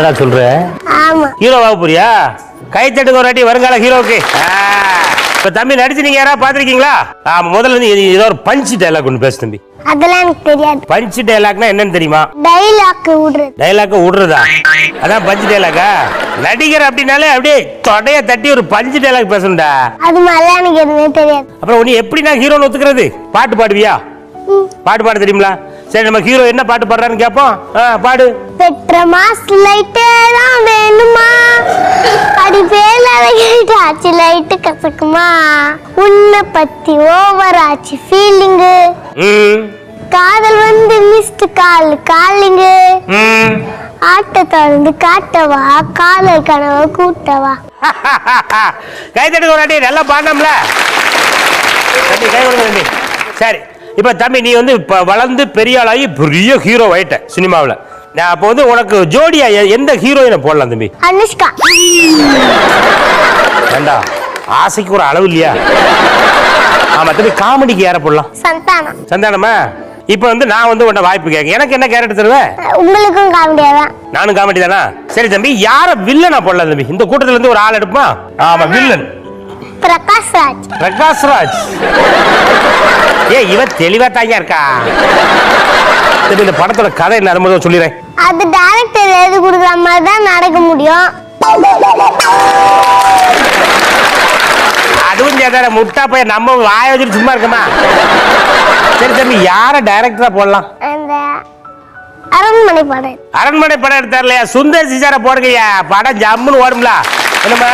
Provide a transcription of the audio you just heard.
என்னடா சொல்ற? ஆமா. ஹீரோவாக போறியா? கை தட்டுக்கு ஒரு வாட்டி வருங்கால ஹீரோக்கு. இப்ப தம்பி நடிச்சு நீங்க யாராவது பாத்திருக்கீங்களா? முதல்ல நீ ஏதோ ஒரு பஞ்ச் டயலாக் ஒன்று பேசு தம்பி. அதெல்லாம் எனக்கு தெரியாது. பஞ்ச் டயலாக்னா என்னன்னு தெரியுமா? டைலாக் விடுறது. டைலாக் விடுறதா? அதான் பஞ்ச் டயலாக்கா? நடிகர் அப்படின்னாலே அப்படியே தொடைய தட்டி ஒரு பஞ்ச் டயலாக் பேசணும்டா. அது மாதிரிலாம் எனக்கு எதுவுமே தெரியாது. அப்புறம் நீ எப்படி நான் ஹீரோன்னு ஒத்துக்கிறது? பாட்டு பாடுவியா? பாட்டு பாட தெரியுங்களா? சரி, நம்ம ஹீரோ என்ன பாட்டு பாடுறான்னு கேட்போம். பாடு. பெட்ர மாஸ் லைட்டே தான் வேணுமா, அடி பேல ஆச்சு லைட்டு கசக்குமா, உன்னை பத்தி ஓவர் ஆச்சு ஃபீலிங்கு, காதல் வந்து மிஸ்டு காலிங்கு, ஆட்டத்தை வந்து காட்டவா காதல் கனவை கூட்டவா. கைத்தட்டுக்கு ஒரு அடி நல்லா பாடணும்ல. கை கொடுங்க. சரி, இப்ப தம்பி நீ வந்து இப்ப வளர்ந்து பெரிய ஆளாகி பெரிய ஹீரோ ஆயிட்ட சினிமாவில். நான் அப்போ வந்து உனக்கு ஜோடியா எந்த ஹீரோயினை போடலாம் தம்பி? அனுஷ்கா. வேண்டா, ஆசைக்கு ஒரு அளவு இல்லையா? ஆமா தம்பி, காமெடிக்கு யாரை போடலாம்? சந்தானம். சந்தானமா? இப்ப வந்து நான் வந்து உன்ன வாய்ப்பு கேட்க, எனக்கு என்ன கேரக்டர் தருவேன்? உங்களுக்கும் காமெடியா தான். நானும் காமெடி தானா? சரி தம்பி, யார வில்லனா போடலாம் தம்பி? இந்த கூட்டத்துல இருந்து ஒரு ஆள் எடுப்பா. ஆமா, வில்லன் பிரகாஷ்ராஜ். பிரகாஷ்ராஜ். இவன் தெளிவா தாங்க இருக்கா. இந்த படத்தோட கதை என்ன அது சொல்லிடுறேன். அது டைரக்டர் எழுதி கொடுக்குற மாதிரி தான் நடக்க முடியும். அதுவும் சேதார முட்டா போய் நம்ம வாய வச்சுட்டு சும்மா இருக்கமா? சரி தம்பி, யார டைரக்டரா போடலாம்? அந்த அரண்மனை படம். அரண்மனை படம் எடுத்தார் இல்லையா, சுந்தர் சிசார போடுங்கய்யா. படம் ஜம்முன்னு ஓடும்ல. என்னமா